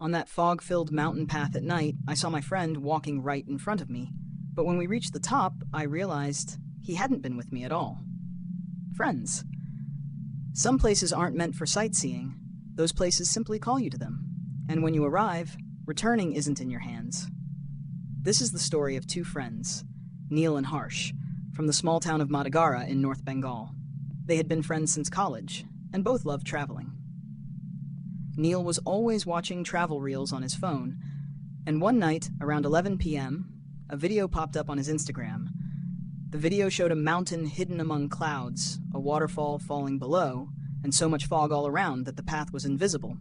On that fog-filled mountain path at night, I saw my friend walking right in front of me. But when we reached the top, I realized he hadn't been with me at all. Friends. Some places aren't meant for sightseeing. Those places simply call you to them. And when you arrive, returning isn't in your hands. This is the story of two friends, Neil and Harsh, from the small town of Madagara in North Bengal. They had been friends since college, and both loved traveling. Neil was always watching travel reels on his phone, and one night, around 11 p.m., a video popped up on his Instagram. The video showed a mountain hidden among clouds, a waterfall falling below, and so much fog all around that the path was invisible.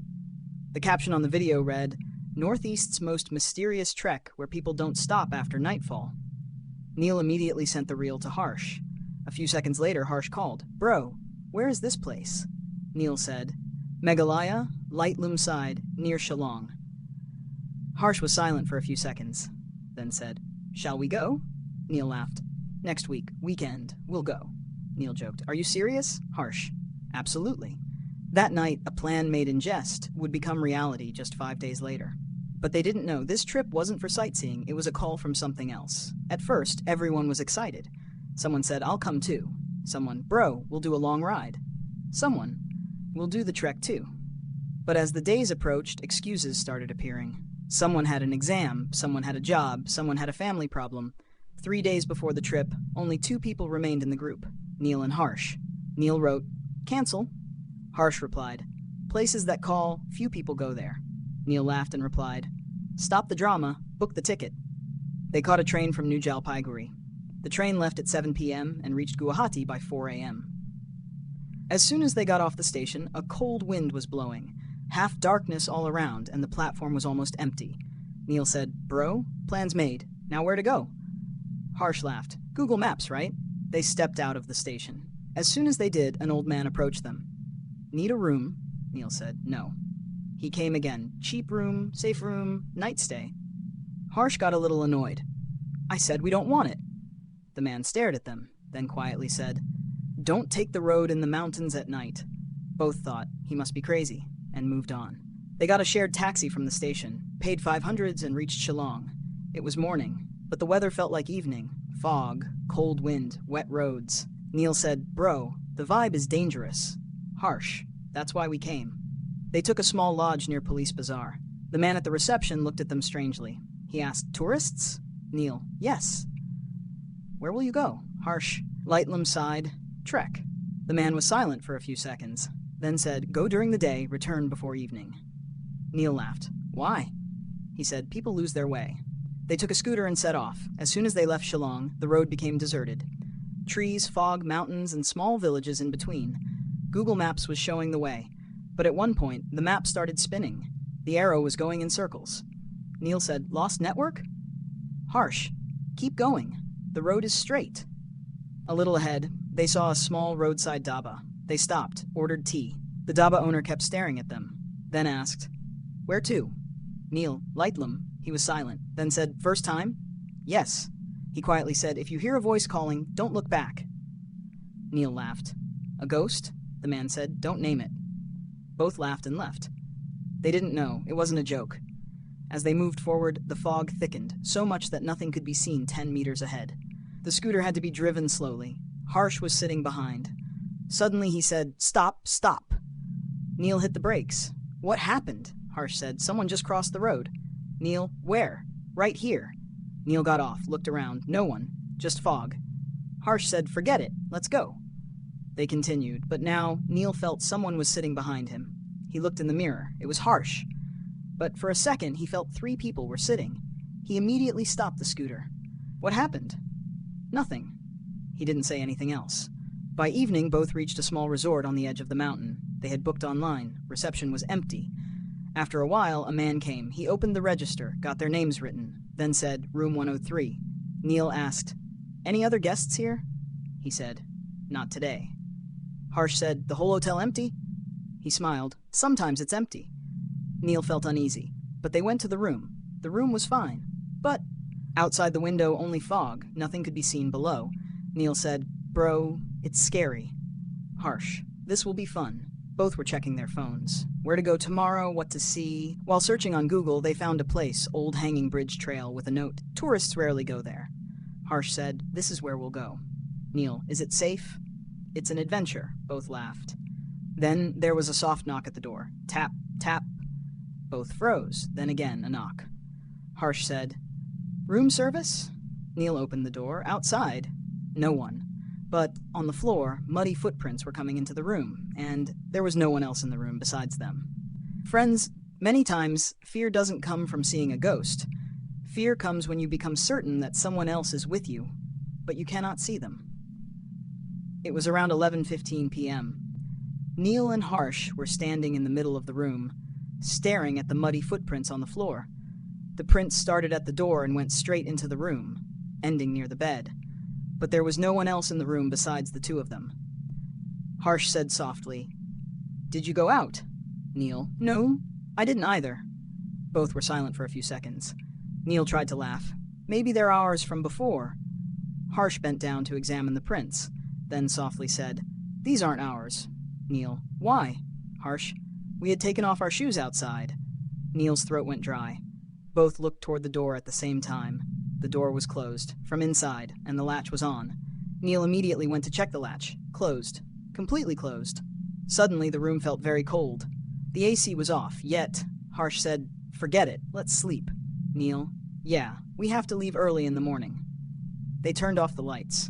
The caption on the video read, "Northeast's most mysterious trek where people don't stop after nightfall." Neil immediately sent the reel to Harsh. A few seconds later, Harsh called, "Bro, where is this place?" Neil said, "Meghalaya, Lightlum side, near Shillong." Harsh was silent for a few seconds, then said, "Shall we go?" Neil laughed. "Next week, weekend, we'll go." Neil joked, "Are you serious?" Harsh, "Absolutely." That night, a plan made in jest would become reality just 5 days later. But they didn't know this trip wasn't for sightseeing, it was a call from something else. At first, everyone was excited. Someone said, "I'll come too." Someone, "Bro, we'll do a long ride." Someone, "We'll do the trek too." But as the days approached, excuses started appearing. Someone had an exam, someone had a job, someone had a family problem. 3 days before the trip, only 2 people remained in the group, Neil and Harsh. Neil wrote, "Cancel." Harsh replied, "Places that call, few people go there." Neil laughed and replied, "Stop the drama, book the ticket." They caught a train from New Jalpaiguri. The train left at 7 p.m. and reached Guwahati by 4 a.m. As soon as they got off the station, a cold wind was blowing, half darkness all around, and the platform was almost empty. Neil said, "Bro, plans made. Now where to go?" Harsh laughed. "Google Maps, right?" They stepped out of the station. As soon as they did, an old man approached them. "Need a room?" Neil said, "No." He came again. "Cheap room, safe room, night stay." Harsh got a little annoyed. "I said we don't want it." The man stared at them, then quietly said, "Don't take the road in the mountains at night." Both thought he must be crazy, and moved on. They got a shared taxi from the station, paid 500s and reached Shillong. It was morning, but the weather felt like evening. Fog, cold wind, wet roads. Neil said, "Bro, the vibe is dangerous." Harsh, "That's why we came." They took a small lodge near Police Bazaar. The man at the reception looked at them strangely. He asked, "Tourists?" Neil, "Yes." "Where will you go?" Harsh, "Lightlum side, trek." The man was silent for a few seconds, then said, "Go during the day, return before evening." Neil laughed. "Why?" He said, "People lose their way." They took a scooter and set off. As soon as they left Shillong, the road became deserted. Trees, fog, mountains, and small villages in between. Google Maps was showing the way, but at one point, the map started spinning. The arrow was going in circles. Neil said, "Lost network?" Harsh, "Keep going. The road is straight." A little ahead, they saw a small roadside dhaba. They stopped, ordered tea. The dhaba owner kept staring at them, then asked, "Where to?" Neil, "Lightlum." He was silent, then said, "First time?" "Yes." He quietly said, "If you hear a voice calling, don't look back." Neil laughed. "A ghost?" The man said, "Don't name it." Both laughed and left. They didn't know. It wasn't a joke. As they moved forward, the fog thickened, so much that nothing could be seen 10 meters ahead. The scooter had to be driven slowly. Harsh was sitting behind. Suddenly he said, "Stop, stop." Neil hit the brakes. "What happened?" Harsh said, "Someone just crossed the road." Neil, "Where?" "Right here." Neil got off, looked around. No one, just fog. Harsh said, "Forget it, let's go." They continued, but now Neil felt someone was sitting behind him. He looked in the mirror. It was Harsh. But for a second, he felt 3 people were sitting. He immediately stopped the scooter. "What happened?" "Nothing." He didn't say anything else. By evening, both reached a small resort on the edge of the mountain. They had booked online. Reception was empty. After a while, a man came. He opened the register, got their names written, then said, "Room 103. Neil asked, "Any other guests here?" He said, "Not today." Harsh said, "The whole hotel empty?" He smiled. "Sometimes it's empty." Neil felt uneasy, but they went to the room. The room was fine, but outside the window, only fog. Nothing could be seen below. Neil said, "Bro, it's scary." Harsh, "This will be fun." Both were checking their phones. where to go tomorrow, what to see. While searching on Google, they found a place, Old Hanging Bridge Trail, with a note. Tourists rarely go there. Harsh said, "This is where we'll go." Neil, "Is it safe?" "It's an adventure." Both laughed. Then there was a soft knock at the door. Tap, tap. Both froze. Then again, a knock. Harsh said, "Room service?" Neil opened the door. Outside, no one. But on the floor, muddy footprints were coming into the room, and there was no one else in the room besides them. Friends, many times, fear doesn't come from seeing a ghost. Fear comes when you become certain that someone else is with you, but you cannot see them. It was around 11:15 p.m. Neil and Harsh were standing in the middle of the room, staring at the muddy footprints on the floor. The prints started at the door and went straight into the room, ending near the bed. But there was no one else in the room besides the two of them. Harsh said softly, "Did you go out?" Neil, "No, I didn't either." Both were silent for a few seconds. Neil tried to laugh. "Maybe they're ours from before." Harsh bent down to examine the prints, then softly said, "These aren't ours." Neil, "Why?" Harsh, "We had taken off our shoes outside." Neil's throat went dry. Both looked toward the door at the same time. The door was closed, from inside, and the latch was on. Neil immediately went to check the latch. Closed. Completely closed. Suddenly, the room felt very cold. The AC was off, yet, Harsh said, "Forget it, let's sleep." Neil, "Yeah, we have to leave early in the morning." They turned off the lights.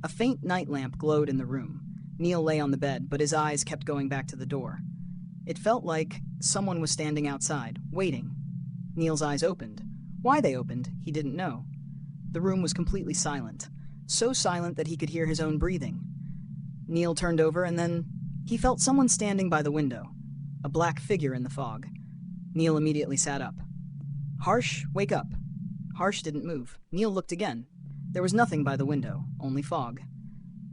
A faint night lamp glowed in the room. Neil lay on the bed, but his eyes kept going back to the door. It felt like someone was standing outside, waiting. Neil's eyes opened. Why they opened, he didn't know. The room was completely silent, so silent that he could hear his own breathing. Neil turned over and then he felt someone standing by the window, a black figure in the fog. Neil immediately sat up. "Harsh, wake up." Harsh didn't move. Neil looked again. There was nothing by the window, only fog.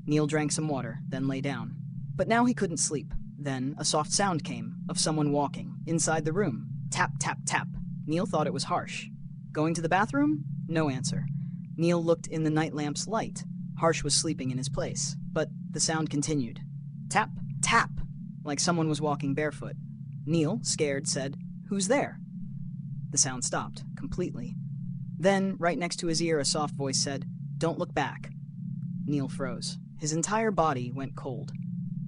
Neil drank some water, then lay down. But now he couldn't sleep. Then a soft sound came, of someone walking, inside the room. Tap, tap, tap. Neil thought it was Harsh. Going to the bathroom? No answer. Neil looked in the night lamp's light. Harsh was sleeping in his place, but the sound continued. Tap, tap, like someone was walking barefoot. Neil, scared, said, "Who's there?" The sound stopped, completely. Then, right next to his ear, a soft voice said, "Don't look back." Neil froze. His entire body went cold.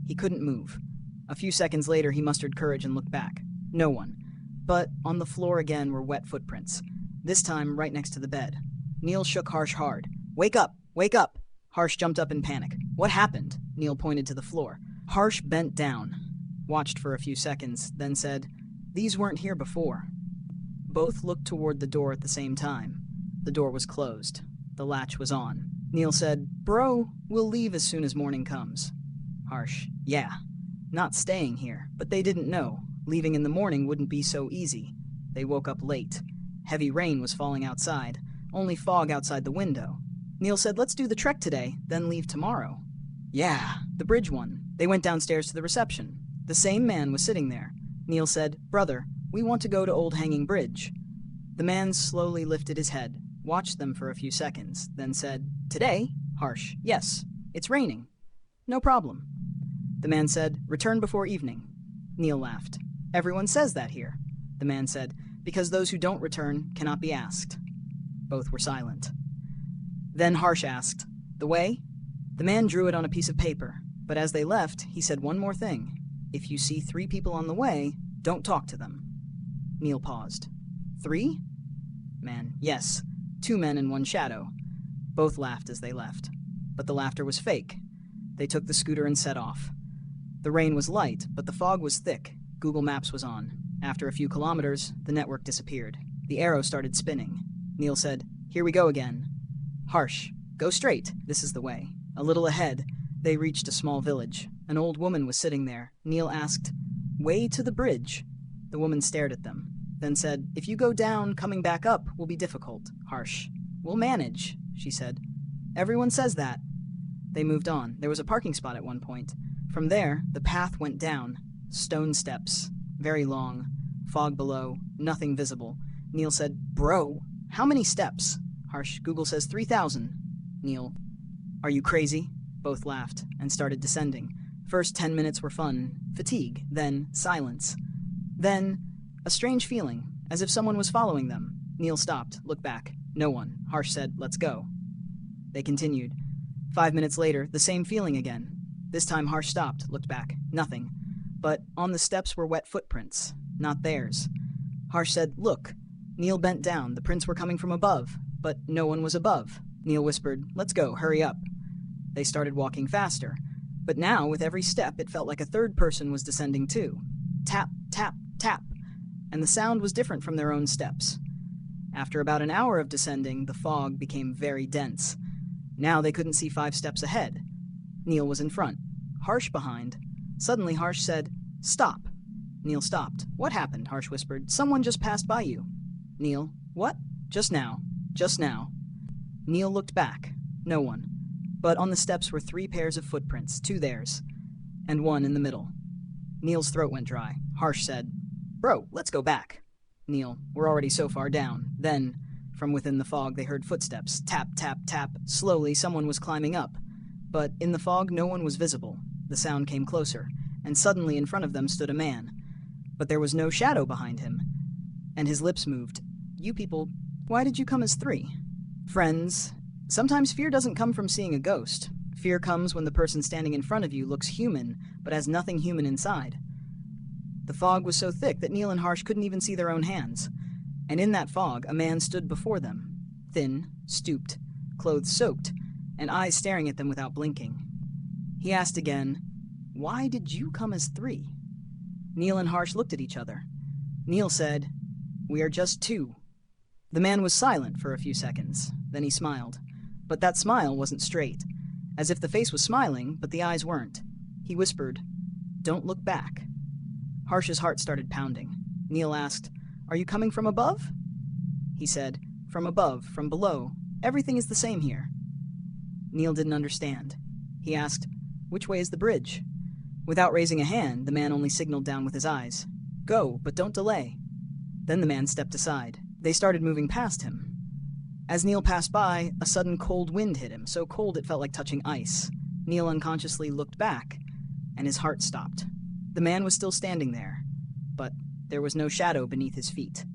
He couldn't move. A few seconds later, he mustered courage and looked back. No one. But on the floor again were wet footprints, this time right next to the bed. Neil shook Harsh hard. "Wake up! Wake up!" Harsh jumped up in panic. "What happened?" Neil pointed to the floor. Harsh bent down, watched for a few seconds, then said, "These weren't here before." Both looked toward the door at the same time. The door was closed. The latch was on. Neil said, "Bro, we'll leave as soon as morning comes." Harsh, "Yeah. Not staying here." But they didn't know. Leaving in the morning wouldn't be so easy. They woke up late. Heavy rain was falling outside. Only fog outside the window. Neil said, "Let's do the trek today, then leave tomorrow." "Yeah, the bridge one." They went downstairs to the reception. The same man was sitting there. Neil said, "Brother, we want to go to Old Hanging Bridge." The man slowly lifted his head, watched them for a few seconds, then said, "Today?" Harsh, "Yes. It's raining." "No problem." The man said, "Return before evening." Neil laughed. "Everyone says that here." The man said, "Because those who don't return cannot be asked." Both were silent. Then Harsh asked, "The way?" The man drew it on a piece of paper, but as they left, he said one more thing. "If you see 3 people on the way, don't talk to them." Neil paused. 3? Man, yes. 2 men and 1 shadow. Both laughed as they left. But the laughter was fake. They took the scooter and set off. The rain was light, but the fog was thick. Google Maps was on. After a few kilometers, the network disappeared. The arrow started spinning. Neil said, "Here we go again." Harsh, "Go straight. This is the way." A little ahead, they reached a small village. An old woman was sitting there. Neil asked, "Way to the bridge?" The woman stared at them, then said, "If you go down, coming back up will be difficult." Harsh, "We'll manage," she said. "Everyone says that." They moved on. There was a parking spot at one point. From there, the path went down. Stone steps. Very long. Fog below. Nothing visible. Neil said, "Bro, how many steps?" Harsh, "Google says 3,000. Neil, "Are you crazy?" Both laughed and started descending. First 10 minutes were fun. Fatigue. Then silence. Then, a strange feeling, as if someone was following them. Neil stopped, looked back. No one. Harsh said, "Let's go." They continued. 5 minutes later, the same feeling again. This time Harsh stopped, looked back. Nothing. But on the steps were wet footprints. Not theirs. Harsh said, "Look." Neil bent down. The prints were coming from above, but no one was above. Neil whispered, "Let's go, hurry up." They started walking faster. But now, with every step, it felt like a third person was descending too. Tap, tap, tap. And the sound was different from their own steps. After about an hour of descending, the fog became very dense. Now they couldn't see 5 steps ahead. Neil was in front, Harsh behind. Suddenly Harsh said, "Stop." Neil stopped. "What happened?" Harsh whispered. "Someone just passed by you." Neil, "What?" "Just now. Just now." Neil looked back. No one. But on the steps were 3 pairs of footprints, 2 theirs, and 1 in the middle. Neil's throat went dry. Harsh said, "Bro, let's go back." Neil, "We're already so far down." Then, from within the fog, they heard footsteps. Tap, tap, tap. Slowly, someone was climbing up. But in the fog, no one was visible. The sound came closer, and suddenly in front of them stood a man. But there was no shadow behind him. And his lips moved. "You people, why did you come as 3? Friends, sometimes fear doesn't come from seeing a ghost. Fear comes when the person standing in front of you looks human, but has nothing human inside. The fog was so thick that Neil and Harsh couldn't even see their own hands. And in that fog, a man stood before them. Thin, stooped, clothes soaked, and eyes staring at them without blinking. He asked again, "Why did you come as 3? Neil and Harsh looked at each other. Neil said, "We are just 2. The man was silent for a few seconds. Then he smiled. But that smile wasn't straight. As if the face was smiling, but the eyes weren't. He whispered, "Don't look back." Harsh's heart started pounding. Neil asked, "Are you coming from above?" He said, "From above, from below. Everything is the same here." Neil didn't understand. He asked, "Which way is the bridge?" Without raising a hand, the man only signaled down with his eyes. "Go, but don't delay." Then the man stepped aside. They started moving past him. As Neil passed by, a sudden cold wind hit him, so cold it felt like touching ice. Neil unconsciously looked back, and his heart stopped. The man was still standing there, but there was no shadow beneath his feet.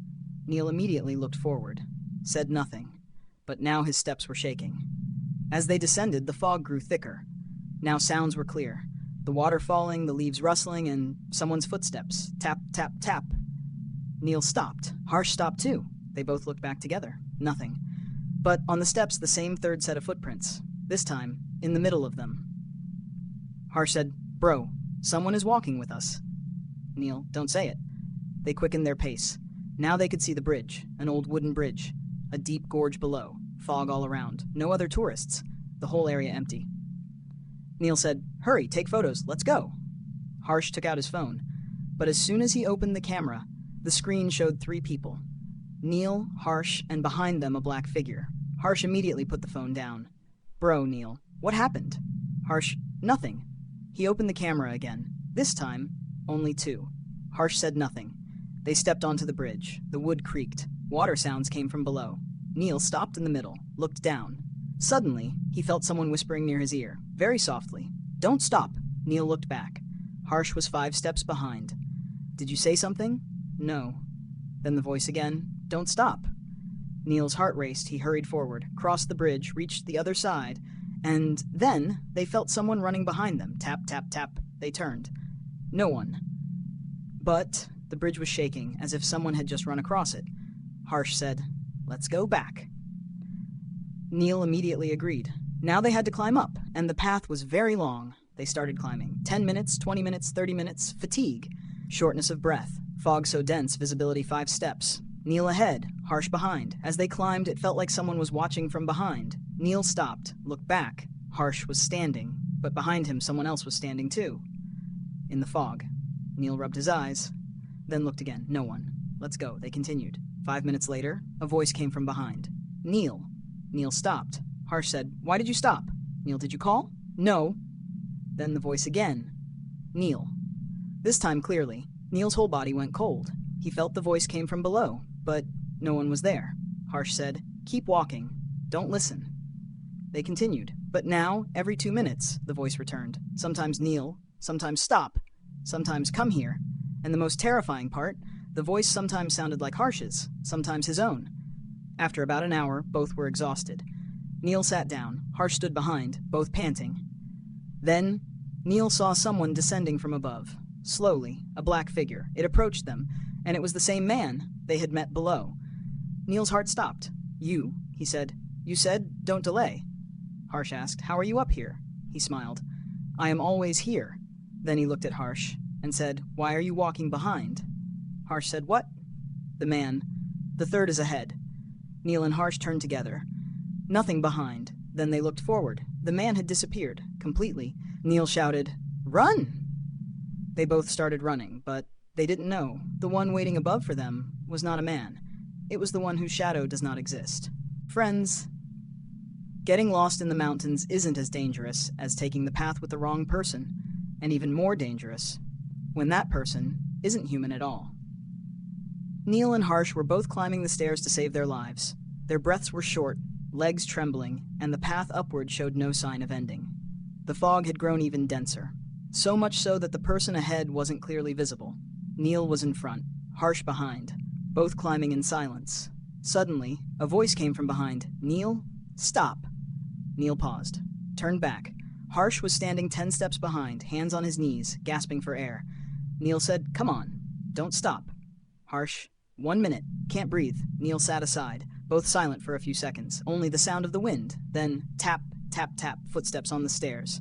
Neil immediately looked forward, said nothing, but now his steps were shaking. As they descended, the fog grew thicker. Now sounds were clear. The water falling, the leaves rustling, and someone's footsteps. Tap, tap, tap. Neil stopped. Harsh stopped too. They both looked back together. Nothing. But on the steps, the same third set of footprints. This time, in the middle of them. Harsh said, "Bro, someone is walking with us." Neil, "Don't say it." They quickened their pace. Now they could see the bridge, an old wooden bridge, a deep gorge below, fog all around, no other tourists, the whole area empty. Neil said, "Hurry, take photos, let's go." Harsh took out his phone, but as soon as he opened the camera, the screen showed 3 people. Neil, Harsh, and behind them a black figure. Harsh immediately put the phone down. "Bro, Neil, what happened?" Harsh, "Nothing." He opened the camera again. This time, only 2. Harsh said nothing. They stepped onto the bridge. The wood creaked. Water sounds came from below. Neil stopped in the middle, looked down. Suddenly, he felt someone whispering near his ear, very softly. "Don't stop." Neil looked back. Harsh was 5 steps behind. "Did you say something?" "No." Then the voice again, "Don't stop." Neil's heart raced. He hurried forward, crossed the bridge, reached the other side, and then they felt someone running behind them. Tap, tap, tap. They turned. No one. But the bridge was shaking, as if someone had just run across it. Harsh said, "Let's go back." Neil immediately agreed. Now they had to climb up, and the path was very long. They started climbing. 10 minutes, 20 minutes, 30 minutes. Fatigue. Shortness of breath. Fog so dense, visibility 5 steps. Neil ahead, Harsh behind. As they climbed, it felt like someone was watching from behind. Neil stopped, looked back. Harsh was standing, but behind him someone else was standing too. In the fog. Neil rubbed his eyes, then looked again. No one. "Let's go," they continued. 5 minutes later, a voice came from behind. "Neil." Neil stopped. Harsh said, "Why did you stop?" Neil, "Did you call?" "No." Then the voice again. "Neil." This time clearly. Neil's whole body went cold. He felt the voice came from below, but no one was there. Harsh said, "Keep walking. Don't listen." They continued, but now, every 2 minutes, the voice returned. Sometimes "Neil," sometimes "Stop," sometimes "Come here," And the most terrifying part, the voice sometimes sounded like Harsh's, sometimes his own. After about an hour, both were exhausted. Neil sat down. Harsh stood behind, both panting. Then, Neil saw someone descending from above. Slowly, a black figure. It approached them, and it was the same man they had met below. Neil's heart stopped. "You," he said. "You said, don't delay." Harsh asked, "How are you up here?" He smiled. "I am always here." Then he looked at Harsh and said, "Why are you walking behind?" Harsh said, "What?" The man, "The third is ahead." Neil and Harsh turned together. Nothing behind. Then they looked forward. The man had disappeared, completely. Neil shouted, "Run!" They both started running, but they didn't know. The one waiting above for them was not a man. It was the one whose shadow does not exist. Friends, getting lost in the mountains isn't as dangerous as taking the path with the wrong person, and even more dangerous when that person isn't human at all. Neil and Harsh were both climbing the stairs to save their lives. Their breaths were short, legs trembling, and the path upward showed no sign of ending. The fog had grown even denser, so much so that the person ahead wasn't clearly visible. Neil was in front, Harsh behind, both climbing in silence. Suddenly, a voice came from behind. "Neil, stop." Neil paused, turned back. Harsh was standing 10 steps behind, hands on his knees, gasping for air. Neil said, "Come on, don't stop." Harsh, "1 minute, can't breathe." Neil sat aside, both silent for a few seconds, only the sound of the wind, then tap, tap, tap, footsteps on the stairs.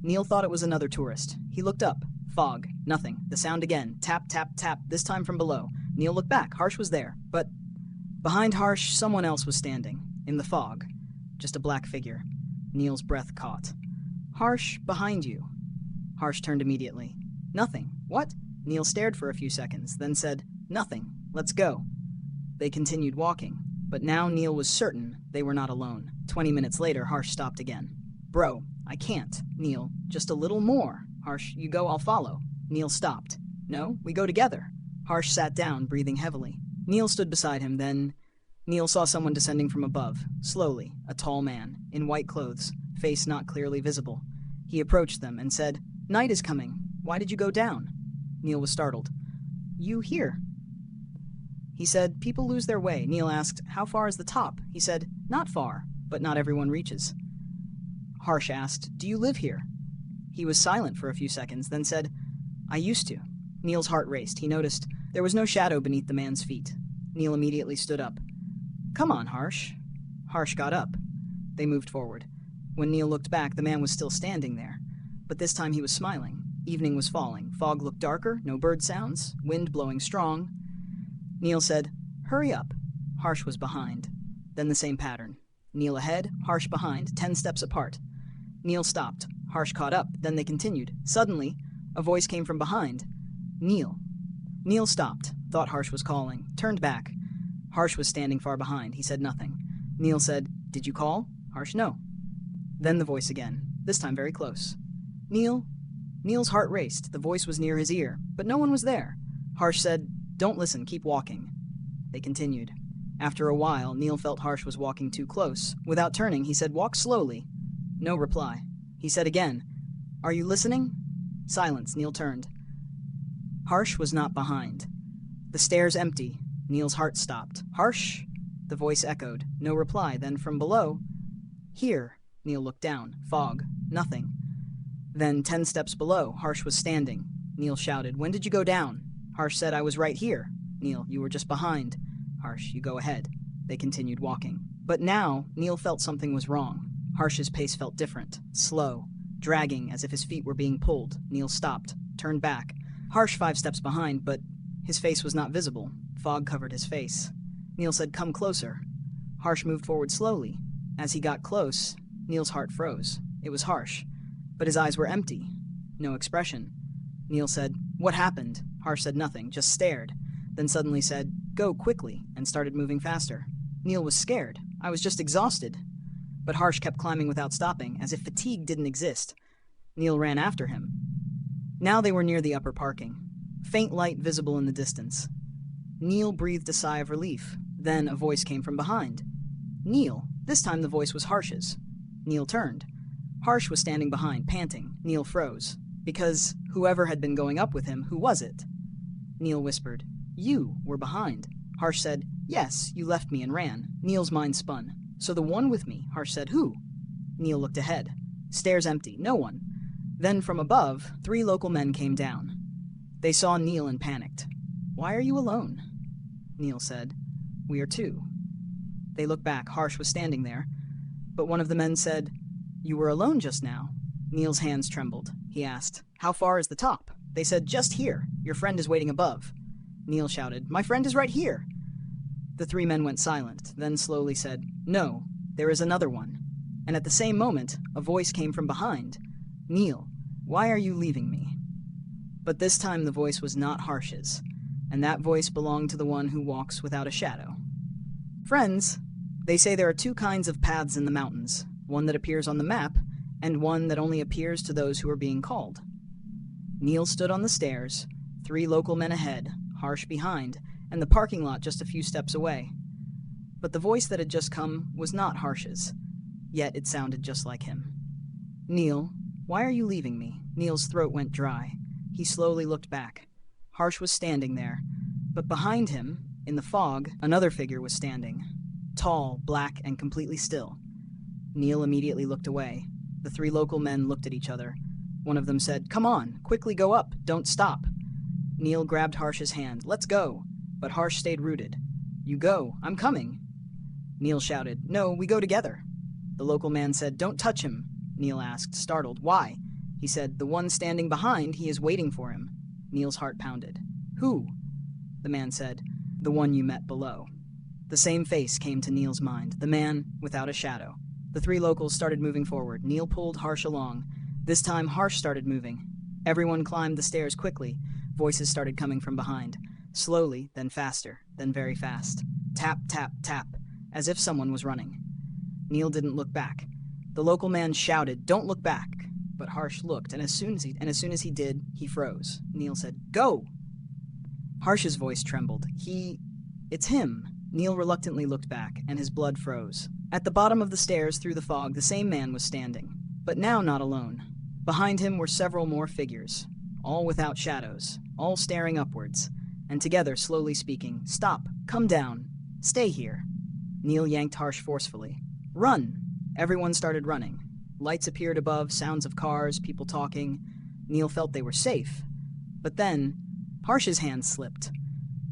Neil thought it was another tourist. He looked up. Fog, nothing. The sound again, tap, tap, tap, this time from below. Neil looked back. Harsh was there, but behind Harsh, someone else was standing, in the fog. Just a black figure. Neil's breath caught. "Harsh, behind you." Harsh turned immediately. "Nothing. What?" Neil stared for a few seconds, then said, "Nothing. Let's go." They continued walking, but now Neil was certain they were not alone. 20 minutes later, Harsh stopped again. "Bro, I can't." Neil, "Just a little more." Harsh, "You go, I'll follow." Neil stopped. "No, we go together." Harsh sat down, breathing heavily. Neil stood beside him, then Neil saw someone descending from above, slowly, a tall man, in white clothes, face not clearly visible. He approached them and said, "Night is coming. Why did you go down?" Neil was startled. "You here?" He said, "People lose their way." Neil asked, "How far is the top?" He said, "Not far, but not everyone reaches." Harsh asked, "Do you live here?" He was silent for a few seconds, then said, "I used to." Neil's heart raced. He noticed there was no shadow beneath the man's feet. Neil immediately stood up. "Come on, Harsh." Harsh got up. They moved forward. When Neil looked back, the man was still standing there. But this time he was smiling. Evening was falling. Fog looked darker, no bird sounds, wind blowing strong. Neil said, "Hurry up." Harsh was behind. Then the same pattern. Neil ahead, Harsh behind, 10 steps apart. Neil stopped. Harsh caught up. Then they continued. Suddenly, a voice came from behind. "Neil." Neil stopped, thought Harsh was calling, turned back. Harsh was standing far behind. He said nothing. Neil said, "Did you call?" Harsh, "No." Then the voice again, this time very close. "Neil." Neil's heart raced. The voice was near his ear, but no one was there. Harsh said, "Don't listen, keep walking." They continued. After a while, Neil felt Harsh was walking too close. Without turning, he said, "Walk slowly." No reply. He said again, "Are you listening?" Silence. Neil turned. Harsh was not behind. The stairs empty. Neil's heart stopped. "Harsh?" The voice echoed. No reply. Then from below, "Here." Neil looked down. Fog. Nothing. Then 10 steps below, Harsh was standing. Neil shouted, "When did you go down?" Harsh said, "I was right here." Neil, "You were just behind." Harsh, "You go ahead." They continued walking. But now, Neil felt something was wrong. Harsh's pace felt different, slow, dragging as if his feet were being pulled. Neil stopped, turned back. Harsh 5 steps behind, but his face was not visible. Fog covered his face. Neil said, "Come closer." Harsh moved forward slowly. As he got close, Neil's heart froze. It was Harsh, but his eyes were empty. No expression. Neil said, "What happened?" Harsh said nothing, just stared, then suddenly said, "Go quickly," and started moving faster. Neil was scared. "I was just exhausted." But Harsh kept climbing without stopping, as if fatigue didn't exist. Neil ran after him. Now they were near the upper parking. Faint light visible in the distance. Neil breathed a sigh of relief. Then a voice came from behind. "Neil." This time the voice was Harsh's. Neil turned. Harsh was standing behind, panting. Neil froze. Because whoever had been going up with him, who was it? Neil whispered. You were behind. Harsh said, yes, you left me and ran. Neil's mind spun. So the one with me, Harsh said, who? Neil looked ahead. Stairs empty, no one. Then from above, 3 local men came down. They saw Neil and panicked. Why are you alone? Neil said, we are 2. They looked back. Harsh was standing there. But one of the men said, you were alone just now. Neil's hands trembled. He asked, how far is the top? They said, just here. Your friend is waiting above. Neil shouted, my friend is right here. The 3 men went silent, then slowly said, no, there is another one. And at the same moment, a voice came from behind. Neil, why are you leaving me? But this time the voice was not Harsh's, and that voice belonged to the one who walks without a shadow. Friends, they say there are 2 kinds of paths in the mountains, one that appears on the map, and one that only appears to those who are being called. Neil stood on the stairs, 3 local men ahead, Harsh behind, and the parking lot just a few steps away. But the voice that had just come was not Harsh's, yet it sounded just like him. Neil, why are you leaving me? Neil's throat went dry. He slowly looked back. Harsh was standing there, but behind him, in the fog, another figure was standing. Tall, black, and completely still. Neil immediately looked away. The 3 local men looked at each other. One of them said, come on, quickly go up, don't stop. Neil grabbed Harsh's hand. Let's go. But Harsh stayed rooted. You go, I'm coming. Neil shouted, no, we go together. The local man said, don't touch him. Neil asked, startled, why? He said, the one standing behind, he is waiting for him. Neil's heart pounded. Who? The man said, the one you met below. The same face came to Neil's mind, the man without a shadow. The 3 locals started moving forward. Neil pulled Harsh along. This time, Harsh started moving. Everyone climbed the stairs quickly. Voices started coming from behind. Slowly, then faster, then very fast. Tap, tap, tap, as if someone was running. Neil didn't look back. The local man shouted, don't look back. But Harsh looked, and as soon as he did, he froze. Neil said, go! Harsh's voice trembled. It's him. Neil reluctantly looked back, and his blood froze. At the bottom of the stairs through the fog, the same man was standing. But now not alone. Behind him were several more figures, all without shadows, all staring upwards, and together slowly speaking, stop, come down, stay here. Neil yanked Harsh forcefully. Run! Everyone started running. Lights appeared above, sounds of cars, people talking. Neil felt they were safe. But then, Harsh's hand slipped.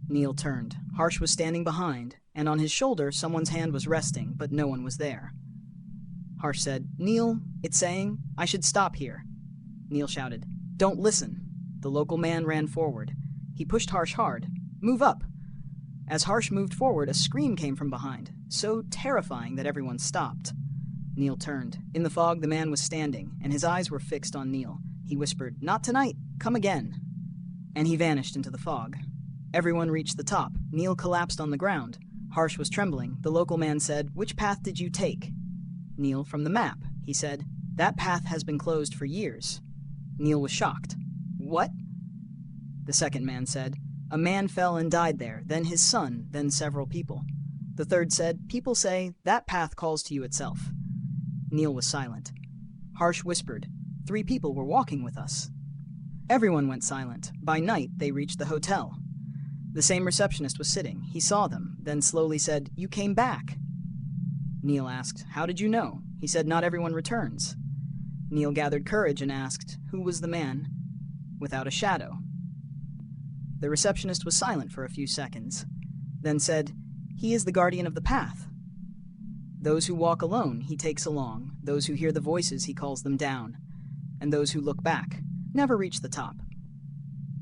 Neil turned. Harsh was standing behind, and on his shoulder someone's hand was resting, but no one was there. Harsh said, Neil, it's saying, I should stop here. Neil shouted, don't listen. The local man ran forward. He pushed Harsh hard. Move up. As Harsh moved forward, a scream came from behind, so terrifying that everyone stopped. Neil turned. In the fog, the man was standing, and his eyes were fixed on Neil. He whispered, not tonight, come again. And he vanished into the fog. Everyone reached the top. Neil collapsed on the ground. Harsh was trembling. The local man said, which path did you take? Neil, from the map. He said, that path has been closed for years. Neil was shocked. What? The second man said, a man fell and died there, then his son, then several people. The third said, people say that path calls to you itself. Neil was silent. Harsh whispered, 3 people were walking with us. Everyone went silent. By night, they reached the hotel. The same receptionist was sitting. He saw them, then slowly said, you came back. Neil asked, how did you know? He said, not everyone returns. Neil gathered courage and asked, who was the man without a shadow? The receptionist was silent for a few seconds, then said, he is the guardian of the path. Those who walk alone, he takes along. Those who hear the voices, he calls them down. And those who look back never reach the top.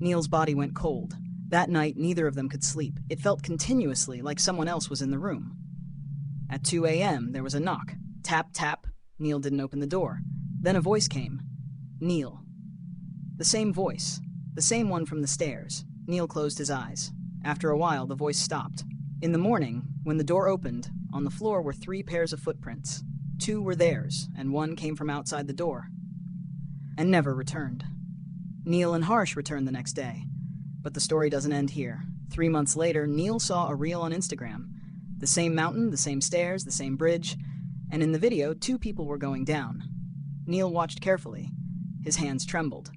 Neil's body went cold. That night, neither of them could sleep. It felt continuously like someone else was in the room. At 2 a.m., there was a knock. Tap, tap. Neil didn't open the door. Then a voice came. Neil. The same voice. The same one from the stairs. Neil closed his eyes. After a while, the voice stopped. In the morning, when the door opened, on the floor were 3 pairs of footprints. 2 were theirs, and 1 came from outside the door. And never returned. Neil and Harsh returned the next day. But the story doesn't end here. 3 months later, Neil saw a reel on Instagram. The same mountain, the same stairs, the same bridge, and in the video, 2 people were going down. Neil watched carefully. His hands trembled.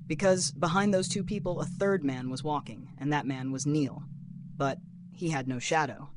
Because behind those two people, a third man was walking, and that man was Neil. But he had no shadow.